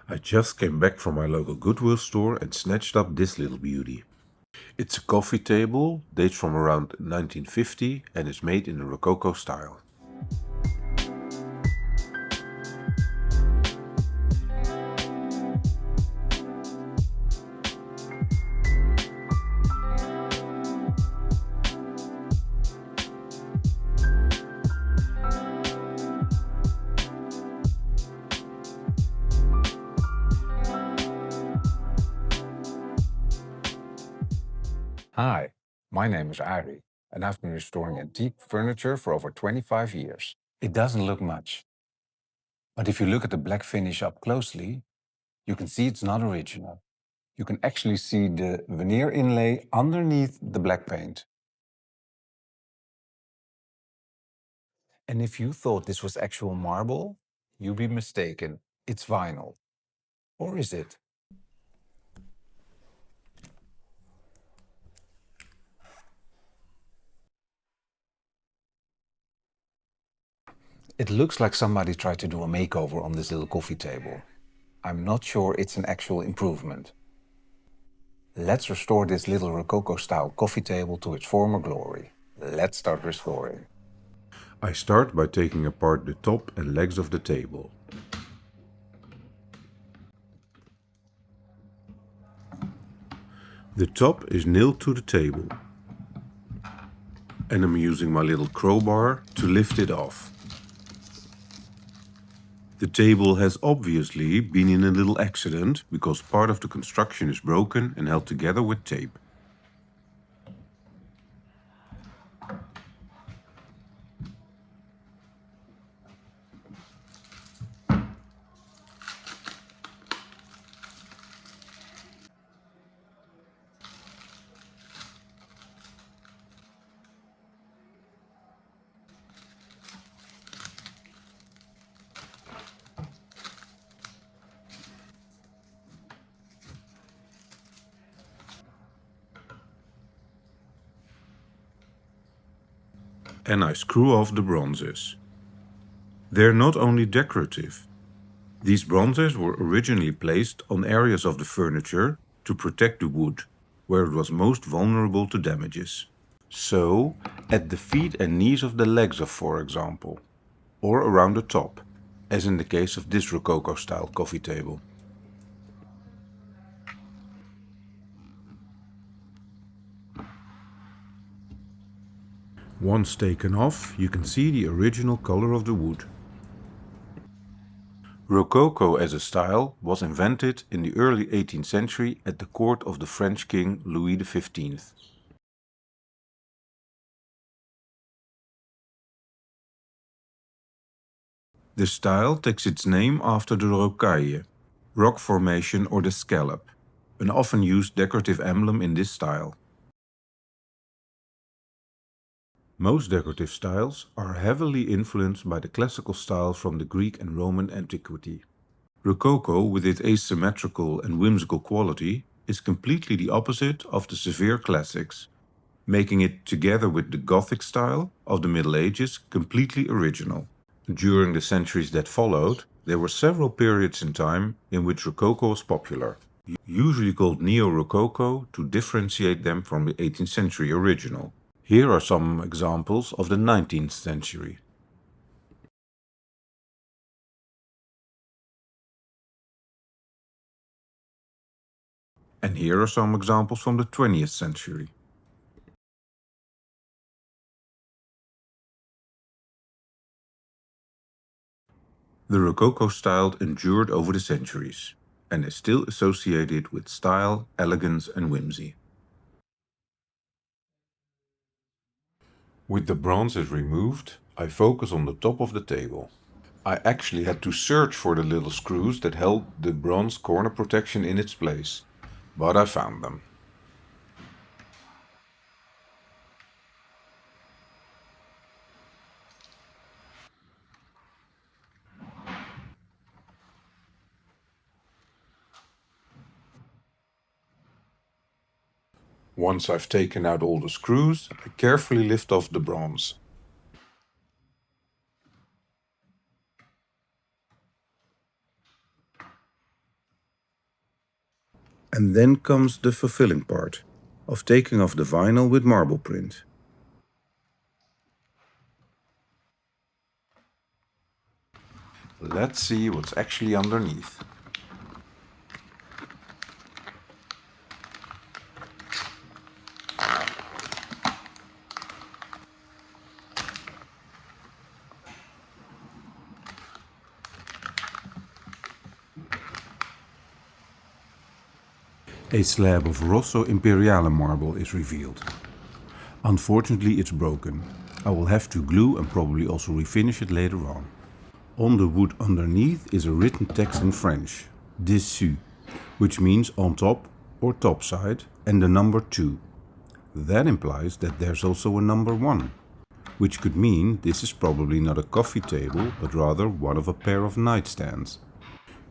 I just came back from my local Goodwill store and snatched up this little beauty. It's a coffee table, dates from around 1950 and is made in the Rococo style. Hi, my name is Arie, and I've been restoring antique furniture for over 25 years. It doesn't look much, but if you look at the black finish up closely, you can see it's not original. You can actually see the veneer inlay underneath the black paint. And if you thought this was actual marble, you'd be mistaken. It's vinyl. Or is it? It looks like somebody tried to do a makeover on this little coffee table. I'm not sure it's an actual improvement. Let's restore this little Rococo-style coffee table to its former glory. Let's start restoring. I start by taking apart the top and legs of the table. The top is nailed to the table, and I'm using my little crowbar to lift it off. The table has obviously been in a little accident because part of the construction is broken and held together with tape. And I screw off the bronzes. They're not only decorative. These bronzes were originally placed on areas of the furniture to protect the wood, where it was most vulnerable to damages. So, at the feet and knees of the legs of, for example, or around the top, as in the case of this Rococo-style coffee table. Once taken off, you can see the original color of the wood. Rococo as a style was invented in the early 18th century at the court of the French king Louis XV. The style takes its name after the rocaille, rock formation or the scallop, an often used decorative emblem in this style. Most decorative styles are heavily influenced by the classical style from the Greek and Roman antiquity. Rococo, with its asymmetrical and whimsical quality, is completely the opposite of the severe classics, making it, together with the Gothic style of the Middle Ages, completely original. During the centuries that followed, there were several periods in time in which Rococo was popular, usually called Neo-Rococo to differentiate them from the 18th century original. Here are some examples of the 19th century. And here are some examples from the 20th century. The Rococo style endured over the centuries and is still associated with style, elegance and whimsy. With the bronzes removed, I focus on the top of the table. I actually had to search for the little screws that held the bronze corner protection in its place, but I found them. Once I've taken out all the screws, I carefully lift off the bronze. And then comes the fulfilling part of taking off the vinyl with marble print. Let's see what's actually underneath. A slab of Rosso Imperiale marble is revealed. Unfortunately, it's broken. I will have to glue and probably also refinish it later on. On the wood underneath is a written text in French, dessus, which means on top or top side, and the number 2. That implies that there's also a number 1, which could mean this is probably not a coffee table, but rather one of a pair of nightstands.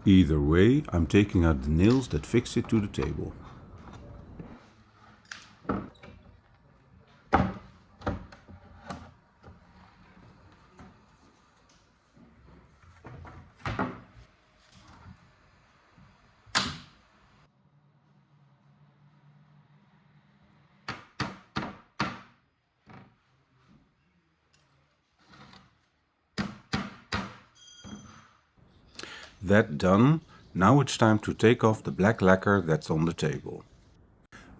Either way, I'm taking out the nails that fix it to the table. That done, now it's time to take off the black lacquer that's on the table.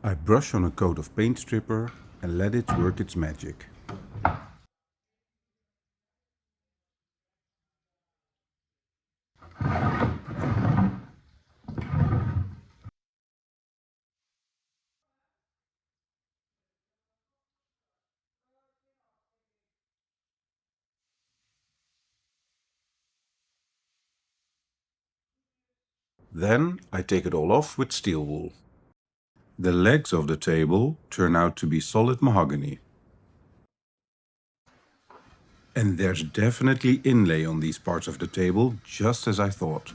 I brush on a coat of paint stripper and let it work its magic. Then I take it all off with steel wool. The legs of the table turn out to be solid mahogany. And there's definitely inlay on these parts of the table, just as I thought.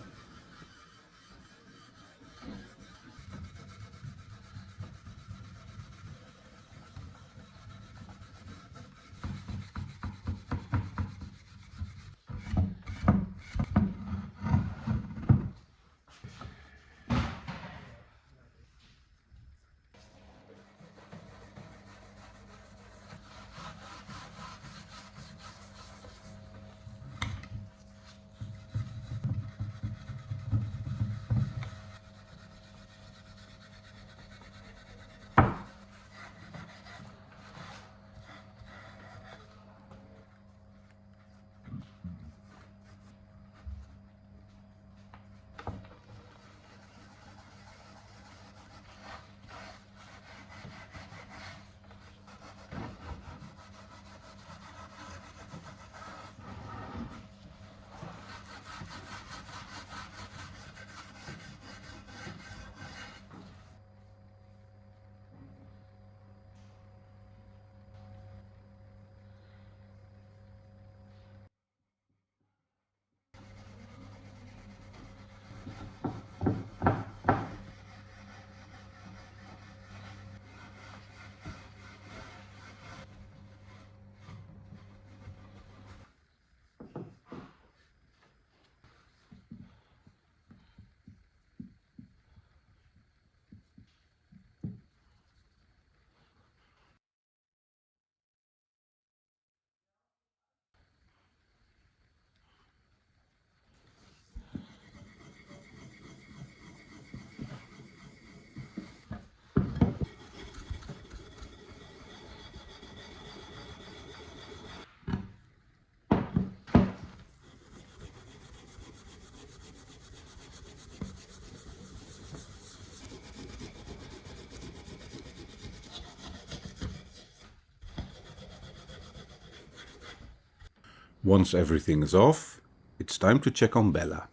Once everything is off, it's time to check on Bella.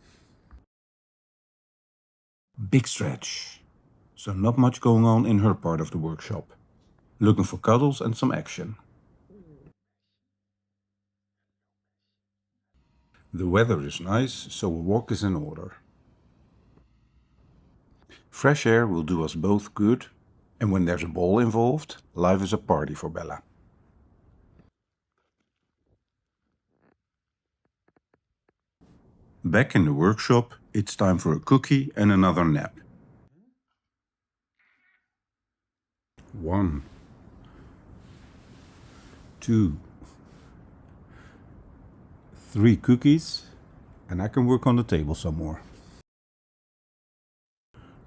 Big stretch. So not much going on in her part of the workshop. Looking for cuddles and some action. The weather is nice, so a walk is in order. Fresh air will do us both good, and when there's a ball involved, life is a party for Bella. Back in the workshop, it's time for a cookie and another nap. 1, 2, 3 cookies, and I can work on the table some more.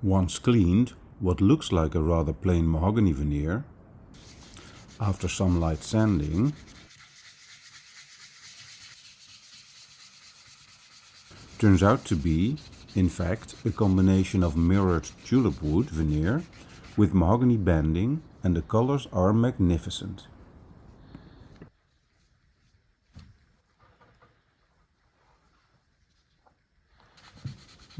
Once cleaned, what looks like a rather plain mahogany veneer, after some light sanding, turns out to be, in fact, a combination of mirrored tulip wood veneer with mahogany banding, and the colors are magnificent.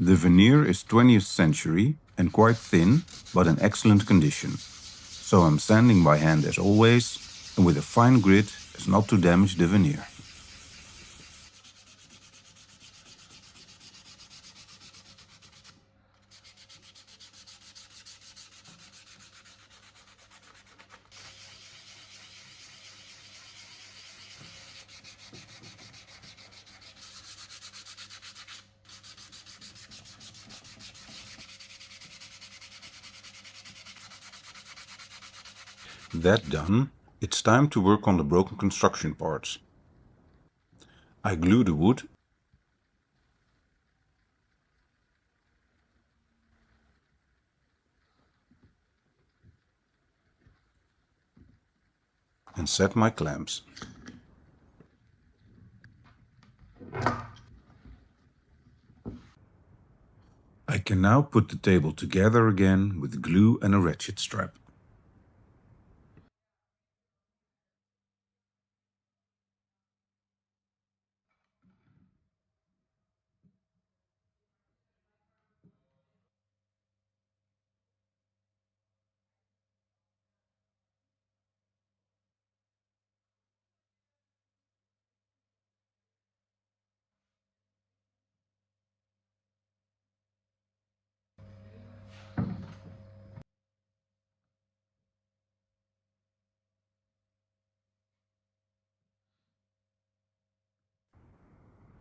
The veneer is 20th century and quite thin, but in excellent condition. So I'm sanding by hand as always, and with a fine grit as not to damage the veneer. That done, it's time to work on the broken construction parts. I glue the wood and set my clamps. I can now put the table together again with glue and a ratchet strap.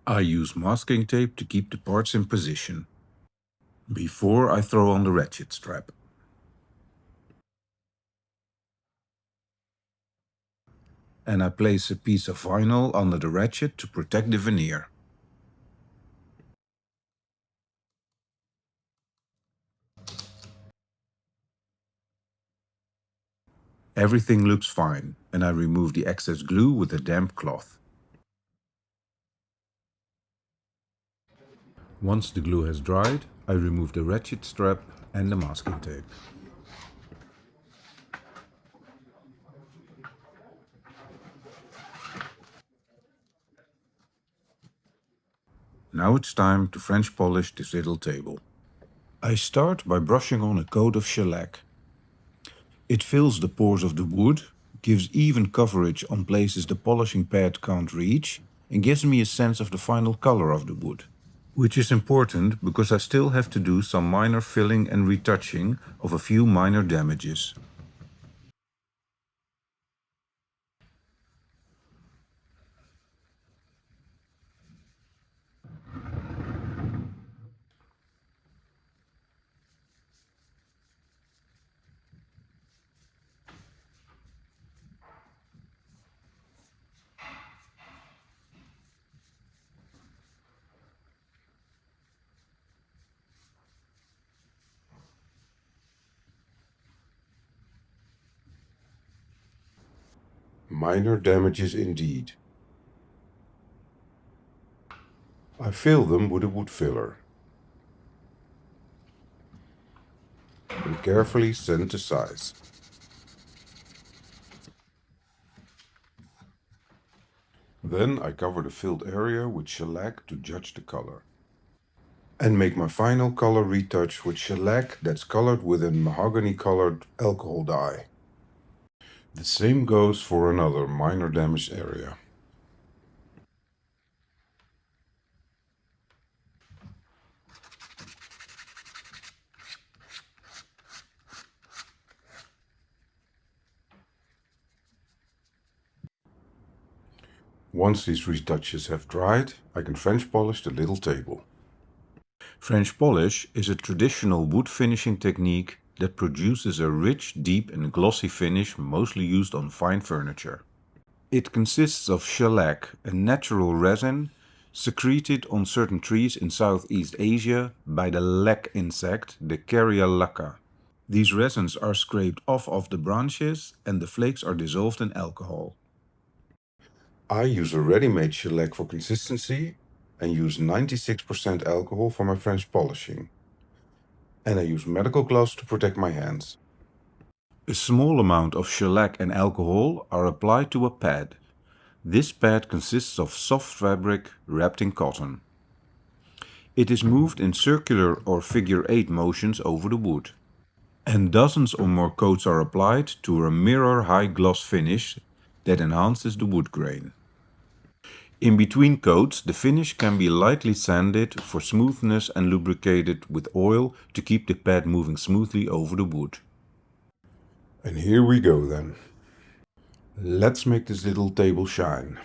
I use masking tape to keep the parts in position before I throw on the ratchet strap. And I place a piece of vinyl under the ratchet to protect the veneer. Everything looks fine, and I remove the excess glue with a damp cloth. Once the glue has dried, I remove the ratchet strap and the masking tape. Now it's time to French polish this little table. I start by brushing on a coat of shellac. It fills the pores of the wood, gives even coverage on places the polishing pad can't reach, and gives me a sense of the final color of the wood. Which is important because I still have to do some minor filling and retouching of a few minor damages. Minor damages indeed. I fill them with a wood filler and carefully sand to size. Then I cover the filled area with shellac to judge the color. And make my final color retouch with shellac that's colored with a mahogany colored alcohol dye. The same goes for another minor damaged area. Once these retouches have dried, I can French polish the little table. French polish is a traditional wood finishing technique that produces a rich, deep and glossy finish mostly used on fine furniture. It consists of shellac, a natural resin secreted on certain trees in Southeast Asia by the lac insect, the Carya lacca. These resins are scraped off of the branches and the flakes are dissolved in alcohol. I use a ready-made shellac for consistency and use 96% alcohol for my French polishing. And I use medical gloves to protect my hands. A small amount of shellac and alcohol are applied to a pad. This pad consists of soft fabric wrapped in cotton. It is moved in circular or figure-8 motions over the wood. And dozens or more coats are applied to a mirror-high gloss finish that enhances the wood grain. In between coats, the finish can be lightly sanded for smoothness and lubricated with oil to keep the pad moving smoothly over the wood. And here we go then. Let's make this little table shine.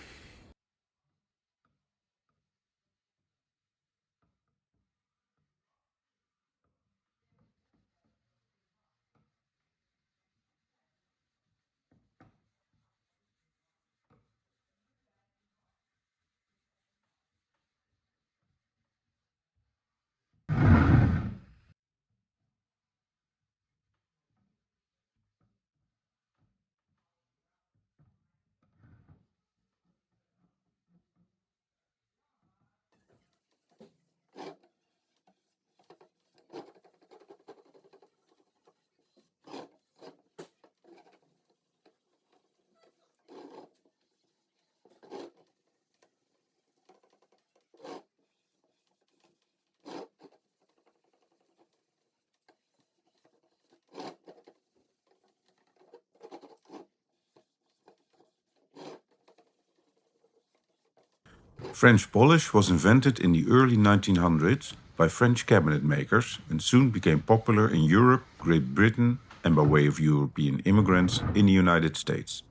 French polish was invented in the early 1900s by French cabinet makers and soon became popular in Europe, Great Britain, and by way of European immigrants in the United States.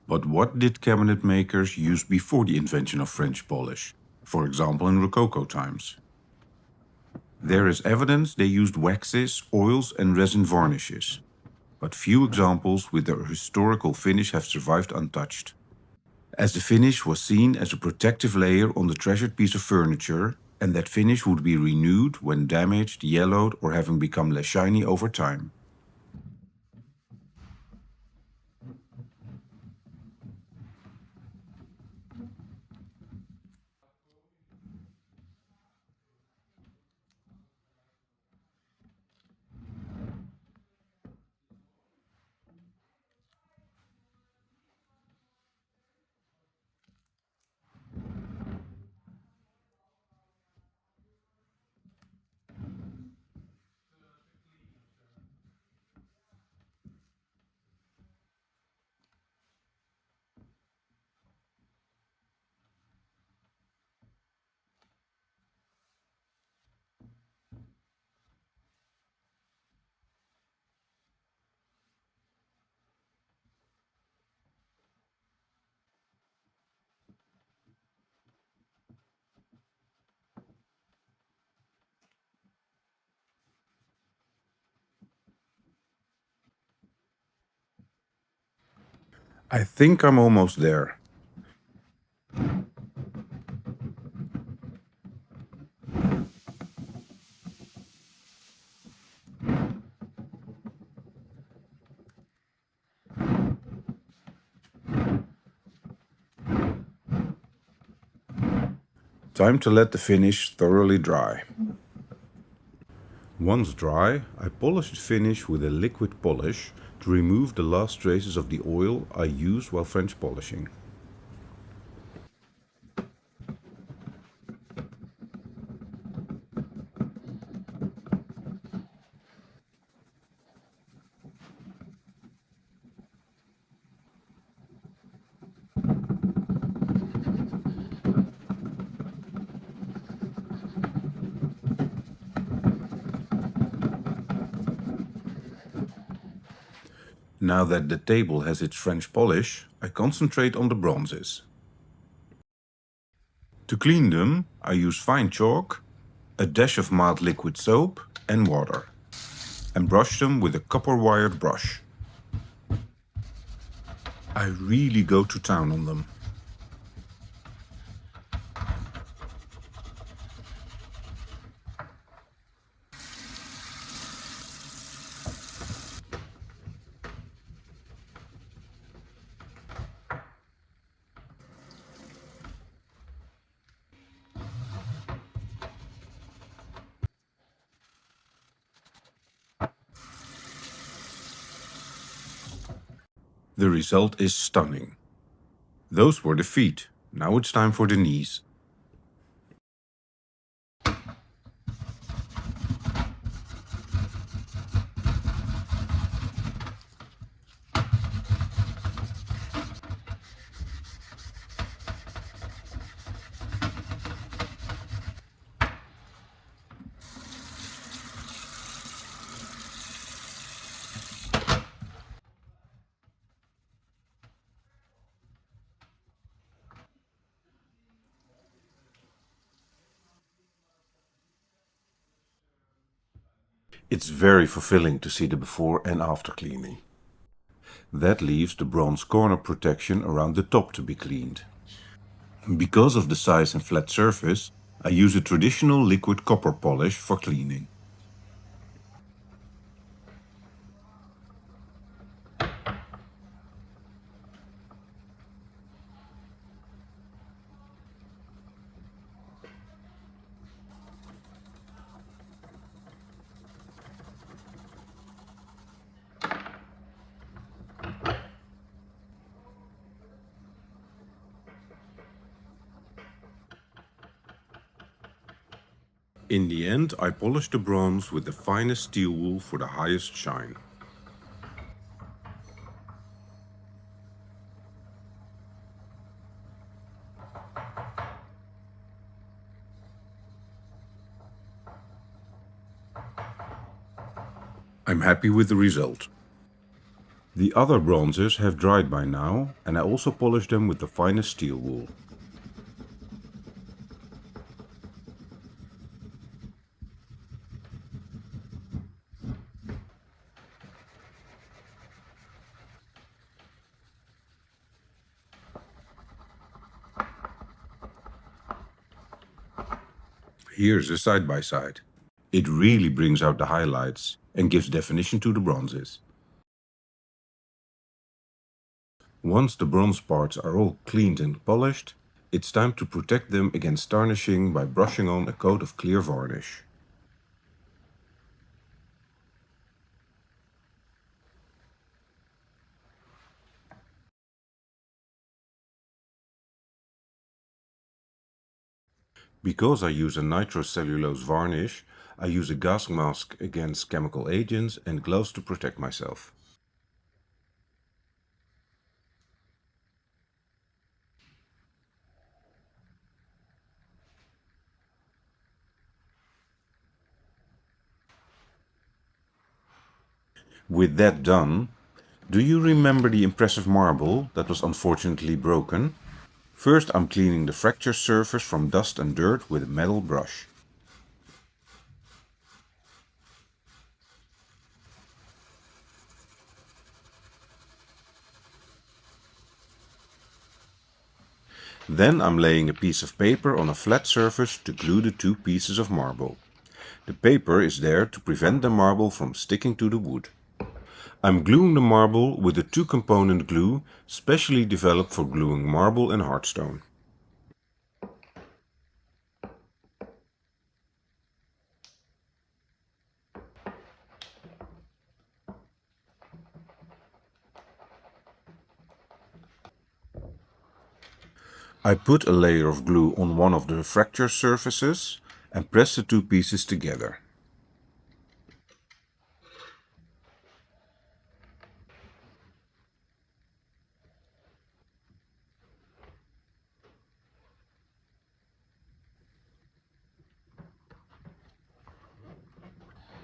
But what did cabinet makers use before the invention of French polish? For example, in Rococo times. There is evidence they used waxes, oils, and resin varnishes, but few examples with their historical finish have survived untouched, as the finish was seen as a protective layer on the treasured piece of furniture, and that finish would be renewed when damaged, yellowed, or having become less shiny over time. I think I'm almost there. Time to let the finish thoroughly dry. Once dry, I polish the finish with a liquid polish to remove the last traces of the oil I used while French polishing. Now that the table has its French polish, I concentrate on the bronzes. To clean them, I use fine chalk, a dash of mild liquid soap and water. and brush them with a copper-wired brush. I really go to town on them. The result is stunning. Those were the feet. Now it's time for the knees. It's very fulfilling to see the before and after cleaning. That leaves the bronze corner protection around the top to be cleaned. Because of the size and flat surface, I use a traditional liquid copper polish for cleaning. In the end, I polish the bronze with the finest steel wool for the highest shine. I'm happy with the result. The other bronzes have dried by now, and I also polished them with the finest steel wool. Here's a side-by-side. It really brings out the highlights and gives definition to the bronzes. Once the bronze parts are all cleaned and polished, it's time to protect them against tarnishing by brushing on a coat of clear varnish. Because I use a nitrocellulose varnish, I use a gas mask against chemical agents and gloves to protect myself. With that done, do you remember the impressive marble that was unfortunately broken? First, I'm cleaning the fracture surface from dust and dirt with a metal brush. Then I'm laying a piece of paper on a flat surface to glue the two pieces of marble. The paper is there to prevent the marble from sticking to the wood. I'm gluing the marble with a two-component glue specially developed for gluing marble and hardstone. I put a layer of glue on one of the fracture surfaces and press the two pieces together.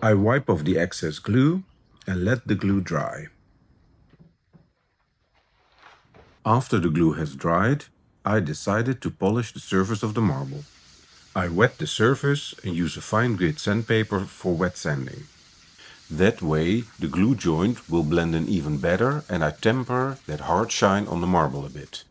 I wipe off the excess glue and let the glue dry. After the glue has dried, I decided to polish the surface of the marble. I wet the surface and use a fine grit sandpaper for wet sanding. That way, the glue joint will blend in even better and I temper that hard shine on the marble a bit.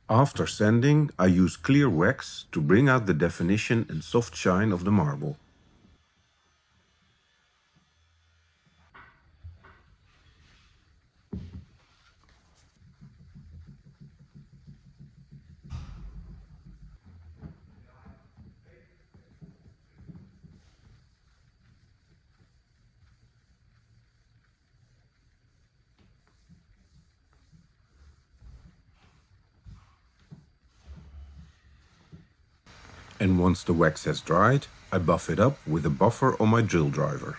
After sanding, I use clear wax to bring out the definition and soft shine of the marble. And once the wax has dried, I buff it up with a buffer on my drill driver.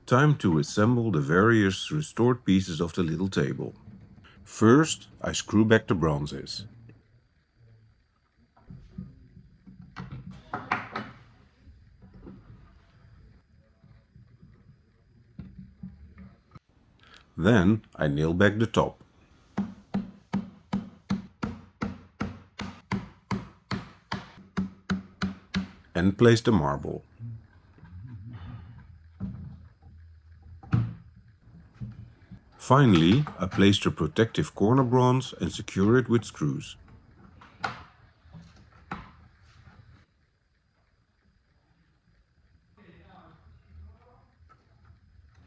Time to assemble the various restored pieces of the little table. First, I screw back the bronzes. Then I nail back the top. And place the marble. Finally, I place the protective corner bronze and secure it with screws.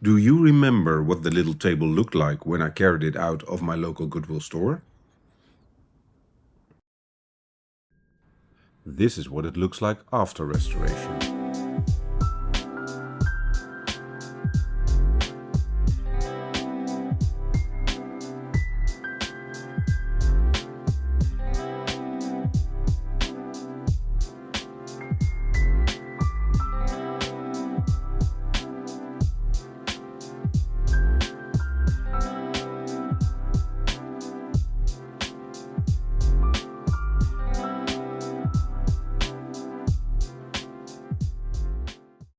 Do you remember what the little table looked like when I carried it out of my local Goodwill store? This is what it looks like after restoration.